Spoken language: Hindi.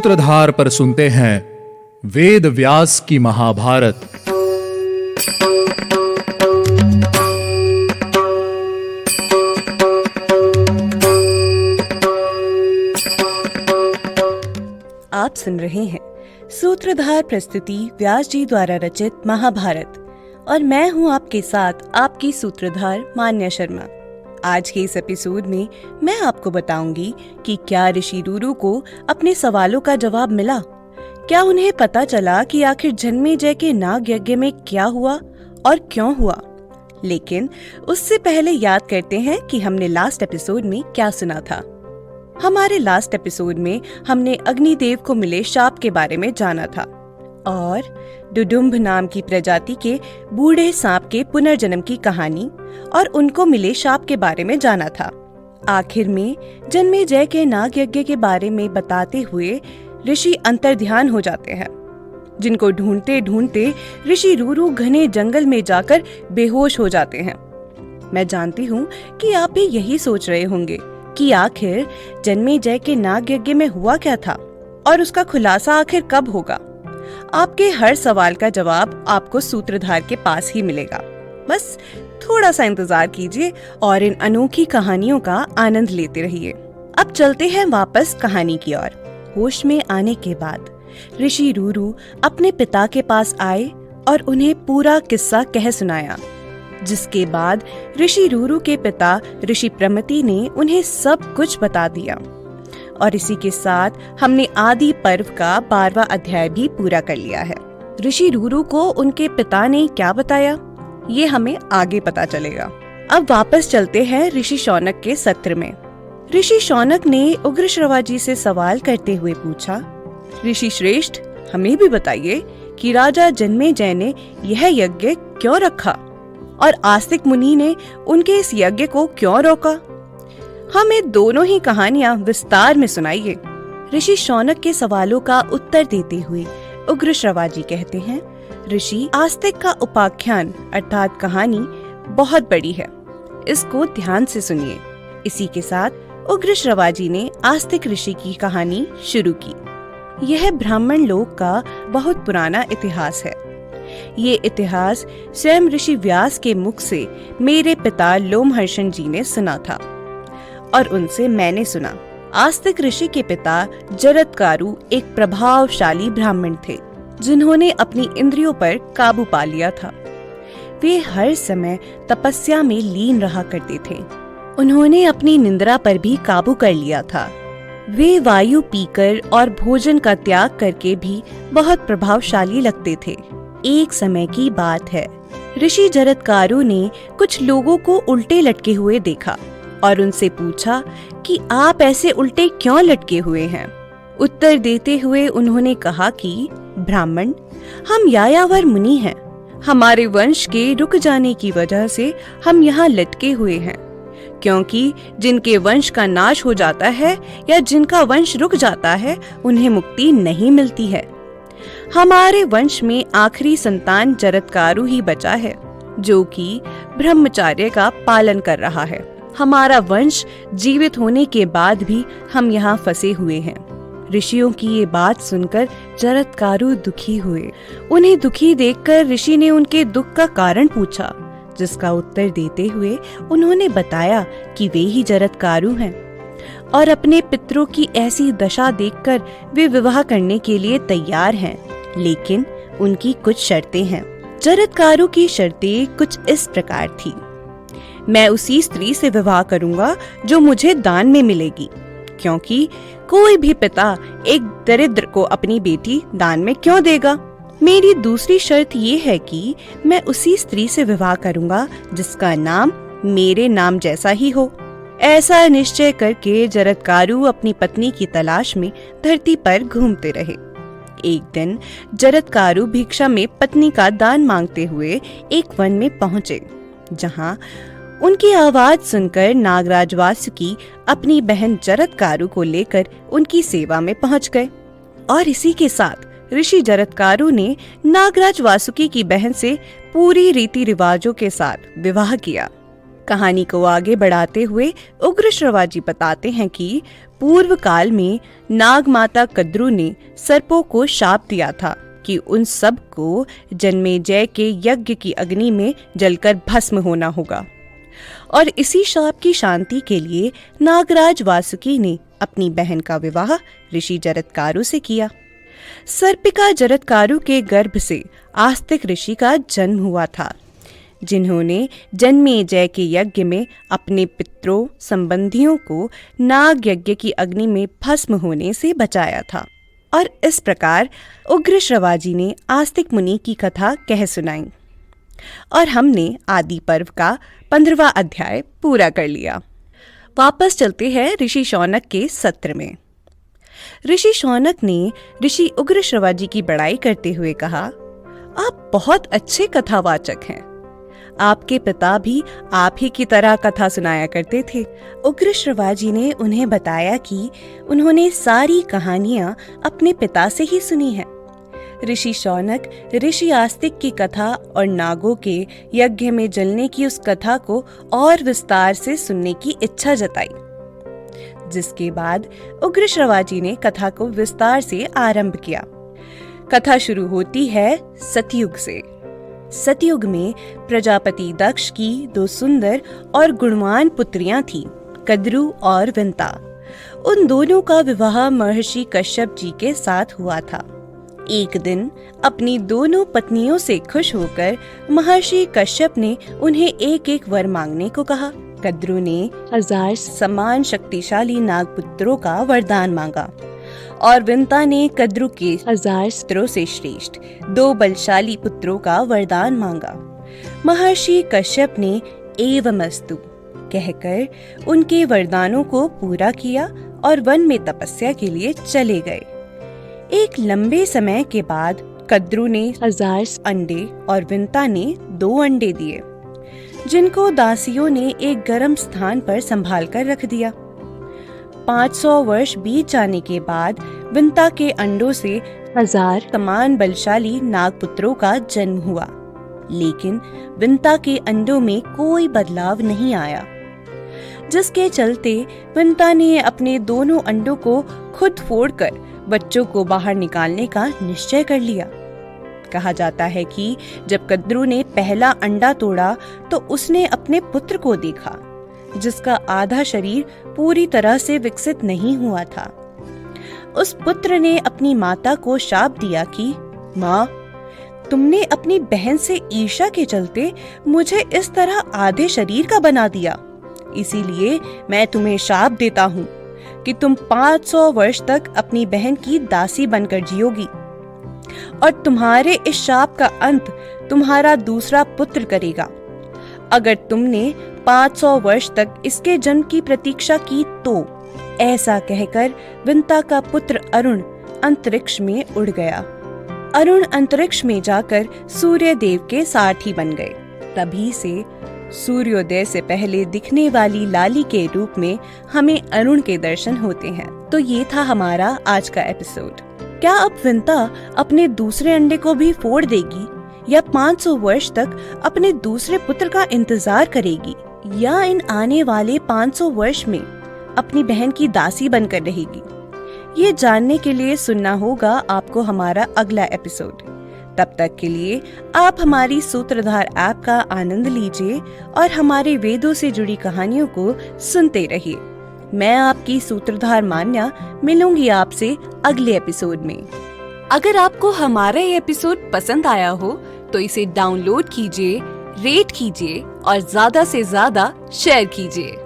सूत्रधार पर सुनते हैं वेद व्यास की महाभारत। आप सुन रहे हैं सूत्रधार प्रस्तुति व्यास जी द्वारा रचित महाभारत और मैं हूं आपके साथ आपकी सूत्रधार मान्या शर्मा। आज के इस एपिसोड में मैं आपको बताऊंगी कि क्या ऋषि रूरू को अपने सवालों का जवाब मिला। क्या उन्हें पता चला कि आखिर जन्मेजय के नाग यज्ञ में क्या हुआ और क्यों हुआ। लेकिन उससे पहले याद करते हैं कि हमने लास्ट एपिसोड में क्या सुना था। हमारे लास्ट एपिसोड में हमने अग्निदेव को मिले शाप के बारे में जाना था और डुडुम्भ नाम की प्रजाति के बूढ़े सांप के पुनर्जन्म की कहानी और उनको मिले शाप के बारे में जाना था। आखिर में जन्मेजय के नाग यज्ञ के बारे में बताते हुए ऋषि अंतर्ध्यान हो जाते हैं, जिनको ढूंढते ढूंढते ऋषि रूरू घने जंगल में जाकर बेहोश हो जाते हैं। मैं जानती हूँ कि आप भी यही सोच रहे होंगे कि आखिर जन्मेजय के नाग यज्ञ में हुआ क्या था और उसका खुलासा आखिर कब होगा। आपके हर सवाल का जवाब आपको सूत्रधार के पास ही मिलेगा। बस थोड़ा सा इंतजार कीजिए और इन अनोखी कहानियों का आनंद लेते रहिए। अब चलते हैं वापस कहानी की ओर। होश में आने के बाद ऋषि रूरू अपने पिता के पास आए और उन्हें पूरा किस्सा कह सुनाया, जिसके बाद ऋषि रूरू के पिता ऋषि प्रमति ने उन्हें सब कुछ बता दिया। और इसी के साथ हमने आदि पर्व का 12वां अध्याय भी पूरा कर लिया है। ऋषि रूरू को उनके पिता ने क्या बताया, ये हमें आगे पता चलेगा। अब वापस चलते हैं ऋषि शौनक के सत्र में। ऋषि शौनक ने उग्रश्रवा जी से सवाल करते हुए पूछा, ऋषि श्रेष्ठ, हमें भी बताइए कि राजा जन्मेजय ने यह यज्ञ क्यों रखा और आस्तिक मुनि ने उनके इस यज्ञ को क्यों रोका। हमें दोनों ही कहानियां विस्तार में सुनाइए। ऋषि शौनक के सवालों का उत्तर देते हुए उग्रश्रवा जी कहते हैं, ऋषि, आस्तिक का उपाख्यान अर्थात कहानी बहुत बड़ी है, इसको ध्यान से सुनिए। इसी के साथ उग्रश्रवा जी ने आस्तिक ऋषि की कहानी शुरू की। यह ब्राह्मण लोक का बहुत पुराना इतिहास है। ये इतिहास स्वयं ऋषि व्यास के मुख से मेरे पिता लोमहर्षण जी ने सुना था और उनसे मैंने सुना। आस्तिक ऋषि के पिता जरत्कारु एक प्रभावशाली ब्राह्मण थे, जिन्होंने अपनी इंद्रियों पर काबू पा लिया था। वे हर समय तपस्या में लीन रहा करते थे। उन्होंने अपनी निंद्रा पर भी काबू कर लिया था। वे वायु पीकर और भोजन का त्याग करके भी बहुत प्रभावशाली लगते थे। एक समय की बात है, ऋषि जरत्कारु ने कुछ लोगों को उल्टे लटके हुए देखा और उनसे पूछा कि आप ऐसे उल्टे क्यों लटके हुए हैं। उत्तर देते हुए उन्होंने कहा कि ब्राह्मण, हम यायावर मुनि हैं। हमारे वंश के रुक जाने की वजह से हम यहाँ लटके हुए हैं, क्योंकि जिनके वंश का नाश हो जाता है या जिनका वंश रुक जाता है उन्हें मुक्ति नहीं मिलती है। हमारे वंश में आखिरी संतान जरत्कारु ही बचा है, जो कि ब्रह्मचर्य का पालन कर रहा है। हमारा वंश जीवित होने के बाद भी हम यहाँ फंसे हुए हैं। ऋषियों की ये बात सुनकर जरत्कारु दुखी हुए। उन्हें दुखी देखकर ऋषि ने उनके दुख का कारण पूछा, जिसका उत्तर देते हुए उन्होंने बताया कि वे ही जरत्कारु हैं और अपने पितरों की ऐसी दशा देखकर वे विवाह करने के लिए तैयार हैं, लेकिन उनकी कुछ शर्तें हैं। जरत्कारु की शर्तें कुछ इस प्रकार थी, मैं उसी स्त्री से विवाह करूंगा जो मुझे दान में मिलेगी, क्योंकि कोई भी पिता एक दरिद्र को अपनी बेटी दान में क्यों देगा। मेरी दूसरी शर्त ये है कि मैं उसी स्त्री से विवाह करूंगा जिसका नाम मेरे नाम जैसा ही हो। ऐसा निश्चय करके जरत्कारु अपनी पत्नी की तलाश में धरती पर घूमते रहे। एक दिन जरत्कारु भिक्षा में पत्नी का दान मांगते हुए एक वन में पहुंचे, जहां उनकी आवाज सुनकर नागराज वासुकी अपनी बहन जरत्कारु को लेकर उनकी सेवा में पहुंच गए। और इसी के साथ ऋषि जरत्कारु ने नागराज वासुकी की बहन से पूरी रीति रिवाजों के साथ विवाह किया। कहानी को आगे बढ़ाते हुए उग्रश्रवा जी बताते हैं कि पूर्व काल में नाग माता कद्रू ने सर्पों को शाप दिया था कि उन सब को जन्मेजय के यज्ञ की अग्नि में जलकर भस्म होना होगा। और इसी शाप की शांति के लिए नागराज वासुकी ने अपनी बहन का विवाह ऋषि जरत्कारु से किया। सर्पिका जरत्कारु के गर्भ से आस्तिक ऋषि का जन्म हुआ था, जिन्होंने जन्मेजय के यज्ञ में अपने पितरों संबंधियों को नाग यज्ञ की अग्नि में भस्म होने से बचाया था। और इस प्रकार उग्र श्रवाजी ने आस्तिक मुनि की कथा कह सुनाई और हमने आदि पर्व का 15वां अध्याय पूरा कर लिया। वापस चलते हैं ऋषि शौनक के सत्र में। ऋषि शौनक ने ऋषि उग्र श्रवाजी की बड़ाई करते हुए कहा, आप बहुत अच्छे कथावाचक हैं। आपके पिता भी आप ही की तरह कथा सुनाया करते थे। उग्र श्रवाजी ने उन्हें बताया कि उन्होंने सारी कहानियां अपने पिता से ही सुनी हैं। ऋषि शौनक ऋषि आस्तिक की कथा और नागों के यज्ञ में जलने की उस कथा को और विस्तार से सुनने की इच्छा जताई, जिसके बाद उग्र श्रवाजी ने कथा को विस्तार से आरंभ किया। कथा शुरू होती है सतयुग से। सतयुग में प्रजापति दक्ष की 2 सुंदर और गुणवान पुत्रियां थीं, कद्रू और विंता। उन दोनों का विवाह महर्षि कश्यप जी के साथ हुआ था। एक दिन अपनी दोनों पत्नियों से खुश होकर महर्षि कश्यप ने उन्हें एक एक वर मांगने को कहा। कद्रू ने 1000 समान शक्तिशाली नागपुत्रों का वरदान मांगा और विंता ने कद्रू के 1000 पुत्रों से श्रेष्ठ 2 बलशाली पुत्रों का वरदान मांगा। महर्षि कश्यप ने एवमस्तु कहकर उनके वरदानों को पूरा किया और वन में तपस्या के लिए चले गए। एक लंबे समय के बाद कद्रू ने 1000 अंडे और विंता ने 2 अंडे दिए, जिनको दासियों ने एक गर्म स्थान पर संभाल कर रख दिया। 500 वर्ष बीत जाने के बाद विंता के अंडों से 1000 समान बलशाली नागपुत्रों का जन्म हुआ, लेकिन विंता के अंडों में कोई बदलाव नहीं आया, जिसके चलते विंता ने अपने दोनों अंडों को खुद फोड़कर बच्चों को बाहर निकालने का निश्चय कर लिया। कहा जाता है कि जब कद्रू ने पहला अंडा तोड़ा तो उसने अपने पुत्र को देखा, जिसका आधा शरीर पूरी तरह से विकसित नहीं हुआ था। उस पुत्र ने अपनी माता को शाप दिया कि माँ, तुमने अपनी बहन से ईर्ष्या के चलते मुझे इस तरह आधे शरीर का बना दिया, इसीलिए मैं तुम्हें शाप देता हूँ कि तुम 500 वर्ष तक अपनी बहन की दासी बनकर जियोगी और तुम्हारे इस शाप का अंत तुम्हारा दूसरा पुत्र करेगा। अगर तुमने 500 वर्ष तक इसके जन्म की प्रतीक्षा की तो। ऐसा कहकर विंता का पुत्र अरुण अंतरिक्ष में उड़ गया। अरुण अंतरिक्ष में जाकर सूर्य देव के सारथी बन गए। तभी से सूर्योदय से पहले दिखने वाली लाली के रूप में हमें अरुण के दर्शन होते हैं। तो ये था हमारा आज का एपिसोड। क्या अब विंता अपने दूसरे अंडे को भी फोड़ देगी या 500 वर्ष तक अपने दूसरे पुत्र का इंतजार करेगी, या इन आने वाले 500 वर्ष में अपनी बहन की दासी बनकर रहेगी? ये जानने के लिए सुनना होगा आपको हमारा अगला एपिसोड। तब तक के लिए आप हमारी सूत्रधार ऐप का आनंद लीजिए और हमारे वेदों से जुड़ी कहानियों को सुनते रहिए। मैं आपकी सूत्रधार मान्या मिलूंगी आपसे अगले एपिसोड में। अगर आपको हमारा ये एपिसोड पसंद आया हो तो इसे डाउनलोड कीजिए, रेट कीजिए और ज्यादा से ज्यादा शेयर कीजिए।